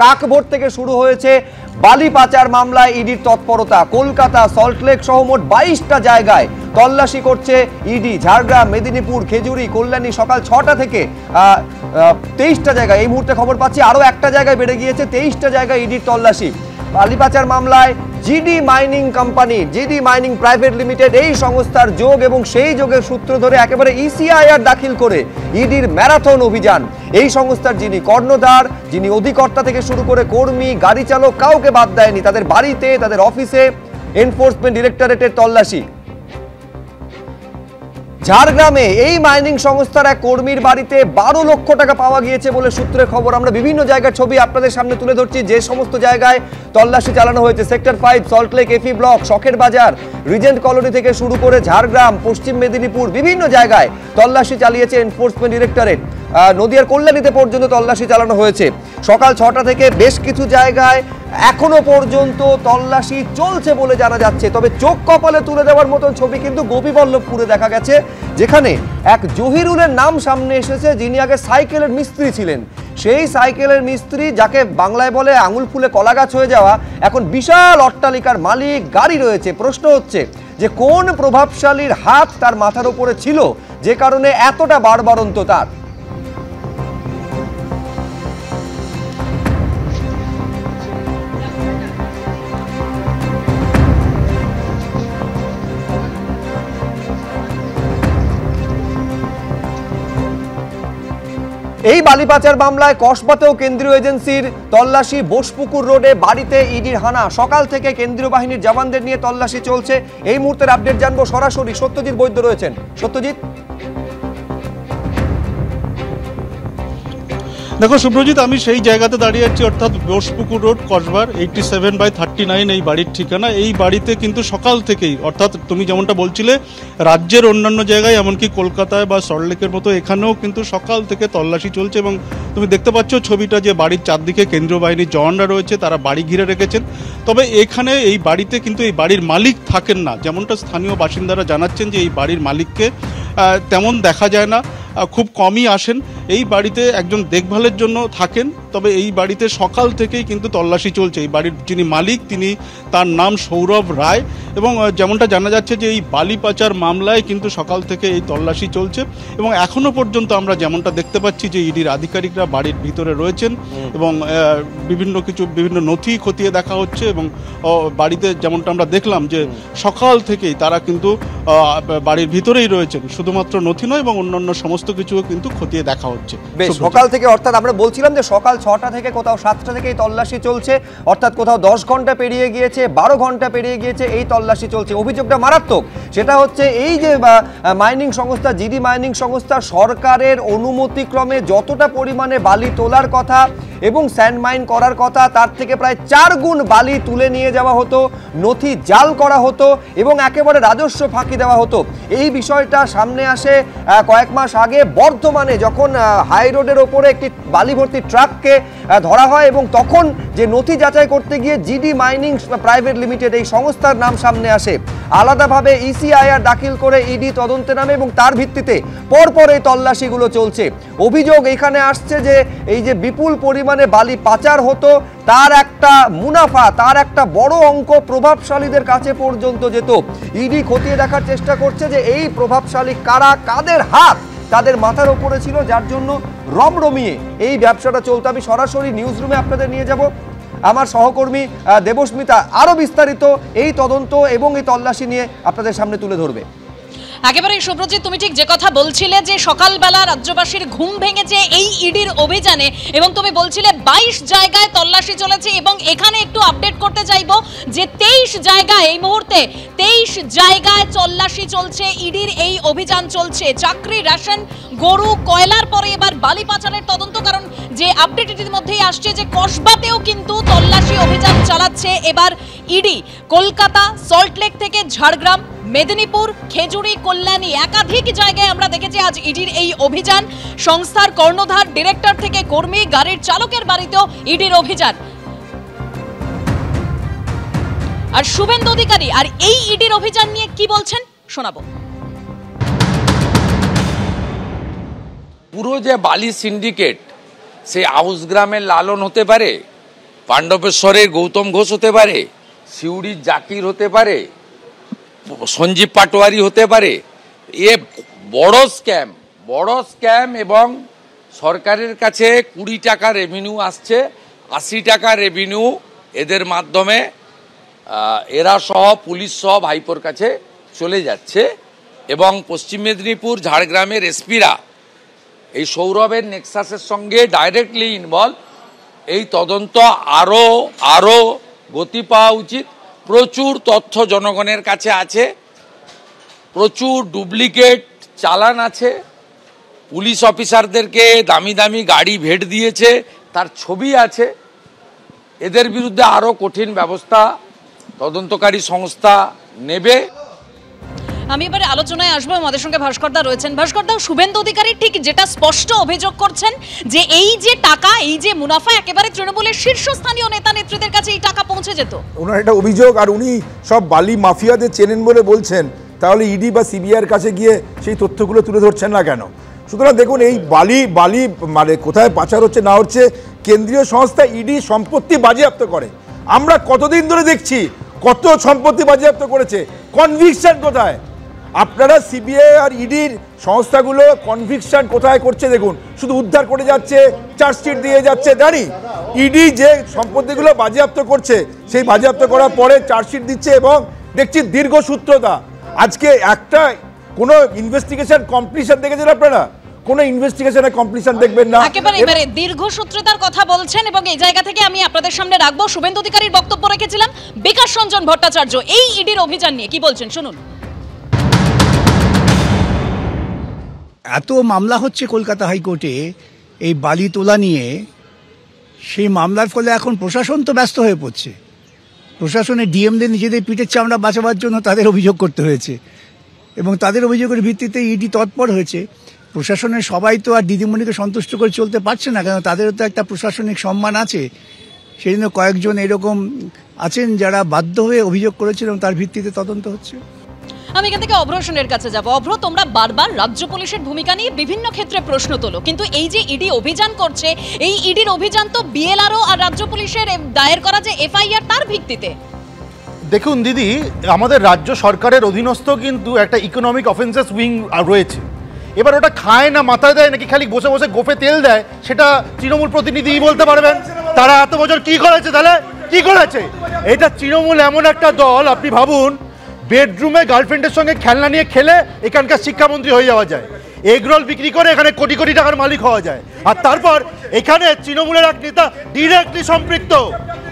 কাকভোর থেকে শুরু হয়েছে বালি পাচার মামলায় ইডির তৎপরতা। কলকাতা, সল্টলেক সহ মোট 22টা জায়গায় তল্লাশি করছে ইডি। ঝাড়গ্রাম, মেদিনীপুর, খেজুরি, কল্যাণী সকাল 6টা থেকে 23টা জায়গায়, এই মুহূর্তে খবর পাচ্ছি আরো একটা জায়গায় বেড়ে গিয়েছে, 23টা জায়গায় ইডির তল্লাশি। বালি পাচার মামলায় GD mining company, GD mining private limited এই সংস্থার যোগ এবং সেই যোগের সূত্র ধরে একেবারে ইসিআইআর দাখিল করে ইডির ম্যারাথন অভিযান। এই সংস্থার যিনি কর্ণধার, যিনি অধিকর্তা থেকে শুরু করে কর্মী, গাড়ি চালক কাউকে বাদ দেয়নি। তাদের বাড়িতে, তাদের অফিসে এনফোর্সমেন্ট ডিরেক্টরেটের তল্লাশি। ঝাড়গ্রামে এই মাইনিং সংস্থার এক কর্মীর বাড়িতে 12 লক্ষ টাকা পাওয়া গিয়েছে বলে সূত্রে খবর। আমরা বিভিন্ন জায়গার ছবি আপনাদের সামনে তুলে ধরছি, যে সমস্ত জায়গায় তল্লাশি চালানো হয়েছে। সেক্টর 5, সল্টলেক, এফি ব্লক, শখের বাজার, রিজেন্ট কলোনি থেকে শুরু করে ঝাড়গ্রাম, পশ্চিম মেদিনীপুর, বিভিন্ন জায়গায় তল্লাশি চালিয়েছে এনফোর্সমেন্ট ডিরেক্টরেট। নদিয়ার কল্যাণীতে পর্যন্ত তল্লাশি চালানো হয়েছে। সকাল 6টা থেকে বেশ কিছু জায়গায় এখনো পর্যন্ত তল্লাশি চলছে বলে জানা যাচ্ছে। তবে চোখ কপালে তুলে দেওয়ার মতন ছবি কিন্তু গোপীবল্লভপুরে দেখা গেছে, যেখানে এক জহিরুলের নাম সামনে এসেছে, যিনি আগে সাইকেলের মিস্ত্রি ছিলেন। সেই সাইকেলের মিস্ত্রি, যাকে বাংলায় বলে আঙুল ফুলে কলা গাছ হয়ে যাওয়া, এখন বিশাল অট্টালিকার মালিক, গাড়ি রয়েছে। প্রশ্ন হচ্ছে যে কোন প্রভাবশালীর হাত তার মাথার উপরে ছিল যে কারণে এতটা বাড়বাড়ন্ত তার। এই বালি পাচার মামলায় কসবাতেও কেন্দ্রীয় এজেন্সির তল্লাশি। বোসপুকুর রোডে বাড়িতে ইডির হানা। সকাল থেকে কেন্দ্রীয় বাহিনীর জওয়ানদের নিয়ে তল্লাশি চলছে। এই মুহূর্তের আপডেট জানবো সরাসরি, সত্যজিৎ বৈদ্য রয়েছেন। সত্যজিৎ, দেখো শুভ্রজিৎ, আমি সেই জায়গাতে দাঁড়িয়ে আছি, অর্থাৎ বোসপুকুর রোড, কসবার 87/39 এই বাড়ির ঠিকানা। এই বাড়িতে কিন্তু সকাল থেকেই, অর্থাৎ তুমি যেমনটা বলছিলে রাজ্যের অন্যান্য জায়গায় এমনকি কলকাতায় বা সল্টলেকের মতো এখানেও কিন্তু সকাল থেকে তল্লাশি চলছে। এবং তুমি দেখতে পাচ্ছ ছবিটা, যে বাড়ির চারদিকে কেন্দ্রীয় বাহিনীর জওয়ানরা রয়েছে, তারা বাড়ি ঘিরে রেখেছেন। তবে এখানে এই বাড়িতে কিন্তু এই বাড়ির মালিক থাকেন না। যেমনটা স্থানীয় বাসিন্দারা জানাচ্ছেন যে এই বাড়ির মালিককে তেমন দেখা যায় না, খুব কমই আসেন। এই বাড়িতে একজন দেখভালের জন্য থাকেন। তবে এই বাড়িতে সকাল থেকেই কিন্তু তল্লাশি চলছে। এই বাড়ির যিনি মালিক, তার নাম সৌরভ রায়। এবং যেমনটা জানা যাচ্ছে যে এই বালি পাচার মামলায় কিন্তু সকাল থেকে এই তল্লাশি চলছে। এবং এখনো পর্যন্ত আমরা যেমনটা দেখতে পাচ্ছি যে ইডির আধিকারিকরা বাড়ির ভিতরে রয়েছেন এবং বিভিন্ন নথি খতিয়ে দেখা হচ্ছে। এবং বাড়িতে যেমনটা আমরা দেখলাম যে সকাল থেকেই তারা কিন্তু বাড়ির ভিতরেই রয়েছেন, শুধুমাত্র নথি নয় এবং অন্যান্য সমস্ত কিছুও কিন্তু খতিয়ে দেখা হচ্ছে সকাল থেকে। অর্থাৎ আমরা বলছিলাম যে সকাল 6টা থেকে, কোথাও 7টা থেকে এই তল্লাশি চলছে, অর্থাৎ কোথাও 10 ঘন্টা পেরিয়ে গিয়েছে, 12 ঘন্টা পেরিয়ে গিয়েছে, এই তল্লাশি চলছে। অভিযোগটা মারাত্মক। সেটা হচ্ছে এই যে মাইনিং সংস্থা, জিডি মাইনিং সংস্থা, সরকারের অনুমতিক্রমে যতটা পরিমাণে বালি তোলার কথা এবং স্যান্ড মাইন করার কথা, তার থেকে প্রায় 4 গুণ বালি তুলে নিয়ে যাওয়া হতো, নথি জাল করা হতো এবং একেবারে রাজস্ব ফাঁকি দেওয়া হতো। এই বিষয়টা সামনে আসে কয়েক মাস আগে বর্ধমানে, যখন হাই রোডের ওপরে একটি বালি ভর্তি ট্রাককে ধরা হয় এবং তখন যে নথি যাচাই করতে গিয়ে জিডি মাইনিং প্রাইভেট লিমিটেড এই সংস্থার নাম সামনে আসে। আলাদাভাবে ইসিআইআর দাখিল করে ইডি তদন্তে নামে এবং তার ভিত্তিতে পরপর এই তল্লাশিগুলো চলছে। অভিযোগ এখানে আসছে যে এই যে বিপুল পরিমাণে বালি পাচার হতো, তার একটা মুনাফা, তার একটা বড় অঙ্ক প্রভাবশালীদের কাছে পর্যন্ত যেত। ইডি খতিয়ে দেখার চেষ্টা করছে যে এই প্রভাবশালী কারা, কাদের হাত তাদের মাথার ওপরে ছিল, যার জন্য রমরমিয়ে এই ব্যবসাটা চলতো। আমি সরাসরি নিউজ রুমে আপনাদের নিয়ে যাব। আমার সহকর্মী দেবস্মিতা আরো বিস্তারিত এই তদন্ত এবং এই তল্লাশি নিয়ে আপনাদের সামনে তুলে ধরবে। একেবারে শুভ্রজিৎ, তুমি ঠিক যে কথা বলছিলে যে সকালবেলা রাজ্যবাসীর ঘুম ভেঙেছে এই ইডির অভিযানে, এবং তুমি বলছিলে 22 জায়গায় তল্লাশি চলেছে। এবং এখানে একটু আপডেট করতে চাইবো যে 23 জায়গায়, এই মুহূর্তে 23 জায়গায় তল্লাশি চলছে, ইডির এই অভিযান চলছে। চাকরি, রেশন, গরু, কয়লার পরে এবার বালি পাচারের তদন্ত। কারণ যে আপডেট এটির মধ্যেই আসছে যে কসবাতেও কিন্তু তল্লাশি অভিযান চালাচ্ছে এবার ইডি। কলকাতা, সল্টলেক থেকে ঝাড়গ্রাম, মেদিনীপুর, খেজুরি, কল্যাণী একাধিক জায়গায় আমরা দেখেছি আজ ইডির এই অভিযান। সংস্থার কর্ণধার, ডিরেক্টর থেকে কর্মী, গাড়ির চালকের বাড়িতেও ইডির অভিযান। আর শুভেন্দু অধিকারী আর এই ইডির অভিযান নিয়ে কি বলছেন শোনাবো। পুরো যে বালি সিন্ডিকেট, সে আউস গ্রামের লালন হতে পারে পাণ্ডবেশ্বরের গৌতম ঘোষ হতে পারে, সিউড়ির জাকির হতে পারে, সঞ্জীব পাটোয়ারি হতে পারে। এ বড় স্ক্যাম এবং সরকারের কাছে 20 টাকা রেভিনিউ আসছে, 80 টাকা রেভিনিউ এদের মাধ্যমে এরা সহ পুলিশ সহ ভাইপোর কাছে চলে যাচ্ছে। এবং পশ্চিম মেদিনীপুর ঝাড়গ্রামের এসপিরা এই সৌরভের নেক্সাসের সঙ্গে ডাইরেক্টলি ইনভলভ। এই তদন্ত আরও গতি পাওয়া উচিত। প্রচুর তথ্য জনগণের কাছে আছে, প্রচুর ডুপ্লিকেট চালান আছে, পুলিশ অফিসারদেরকে দামি দামি গাড়ি ভেট দিয়েছে, তার ছবি আছে। এদের বিরুদ্ধে আরও কঠিন ব্যবস্থা তদন্তকারী সংস্থা নেবে। আমি এবারে আলোচনায় আসবো, আমাদের সঙ্গে ভাস্করদা রয়েছেন। ভাস্করদা, শুভেন্দু অধিকারী ঠিক যেটা স্পষ্ট অভিযোগ করছেন যে এই যে টাকা, এই যে মুনাফা একেবারে তৃণমূলের শীর্ষস্থানীয় নেতা নেত্রীদের কাছে এই টাকা পৌঁছে যেত। ওনার একটা অভিযোগ, আর উনি সব বালি মাফিয়াদের চেনেন বলে বলছেন, তাহলে ইডি বা সিবিআইয়ের কাছে গিয়ে সেই তথ্যগুলো তুলে ধরছেন না কেন? সুতরাং দেখুন, এই বালি মানে কোথায় পাচার হচ্ছে না হচ্ছে, কেন্দ্রীয় সংস্থা ইডি সম্পত্তি বাজেয়াপ্ত করে। আমরা কতদিন ধরে দেখছি কত সম্পত্তি বাজেয়াপ্ত করেছে, কনভিকশন কোথায়? আপনারা সিবিআই আর ইডির সংস্থাগুলো কনভিকশন কোথায় করছে দেখুন, শুধু উদ্ধার করে যাচ্ছে, চার্জশিট দিয়ে যাচ্ছে। জানি ইডি যে সম্পত্তিগুলো বাজেয়াপ্ত করছে, সেই বাজেয়াপ্ত করার পরে চার্জশিট দিচ্ছে এবং দেখছি দীর্ঘসূত্রতা। আজকে একটা কোনো ইনভেস্টিগেশন কমপ্লিশন দেখেছেন আপনারা? কোনো ইনভেস্টিগেশনের কমপ্লিশন দেখবেন না। একেবারে এবারে দীর্ঘসূত্রতার কথা বলছেন এবং এই জায়গা থেকে আমি আপনাদের সামনে রাখবো শুভেন্দু অধিকারীর বক্তব্য রেখেছিলাম। বিকাশ রঞ্জন ভট্টাচার্য এই ইডির অভিযান নিয়ে কি বলছেন শুনুন। এত মামলা হচ্ছে কলকাতা হাইকোর্টে এই বালি তোলা নিয়ে, সেই মামলার ফলে এখন প্রশাসন তো ব্যস্ত হয়ে পড়ছে। প্রশাসনের ডিএমদের নিজেদের পিঠের চামড়া বাঁচাবার জন্য তাদের অভিযোগ করতে হয়েছে এবং তাদের অভিযোগের ভিত্তিতে ইডি তৎপর হয়েছে। প্রশাসনের সবাই তো আর দিদিমণিকে সন্তুষ্ট করে চলতে পারছে না, কারণ তাদেরও তো একটা প্রশাসনিক সম্মান আছে। সেই জন্য কয়েকজন এরকম আছেন যারা বাধ্য হয়ে অভিযোগ করেছেন এবং তার ভিত্তিতে তদন্ত হচ্ছে। আমি এখান থেকে অভ্র সেনের কাছে যাব। অভ্র, তোমরা বারবার রাজ্য পুলিশের ভূমিকা নিয়ে বিভিন্ন ক্ষেত্রে প্রশ্ন তোলো, কিন্তু এই যে ইডি অভিযান করছে, এই ইডির অভিযান তো বিএলআরও আর রাজ্য পুলিশের দায়ের করা যে এফআইআর তার ভিত্তিতে। দেখুন দিদি, আমাদের রাজ্য সরকারের অধীনস্থ কিন্তু একটা ইকোনমিক অফেন্সেস উইং রয়েছে। এবার ওটা খায় না মাথায় দেয় নাকি খালি বসে বসে গোফে তেল দেয়, সেটা তৃণমূল প্রতিনিধিই বলতে পারবেন। তারা এত বছর কি করেছে, তাহলে কি করেছে? এটা তৃণমূল এমন একটা দল, আপনি ভাবুন বেডরুমে গার্লফ্রেন্ডের সঙ্গে খেলনা নিয়ে খেলে এখানকার শিক্ষামন্ত্রী হয়ে যাওয়া যায়, এগরোল বিক্রি করে এখানে কোটি কোটি টাকার মালিক হওয়া যায়। আর তারপর এখানে তৃণমূলের এক নেতা ডিরেক্টলি সম্পৃক্ত,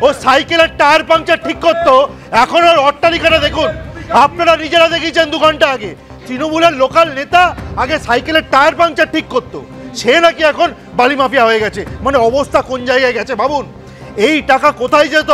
ও সাইকেলের টায়ার পাংচার ঠিক করতো, এখন ওর অট্টালিকাটা দেখুন, আপনারা নিজেরা দেখিয়েছেন 2 ঘন্টা আগে। তৃণমূলের লোকাল নেতা আগে সাইকেলের টায়ার পাংচার ঠিক করতো, সে নাকি এখন বালি মাফিয়া হয়ে গেছে। মানে অবস্থা কোন জায়গায় গেছে ভাবুন। এই টাকা কোথায় যেত?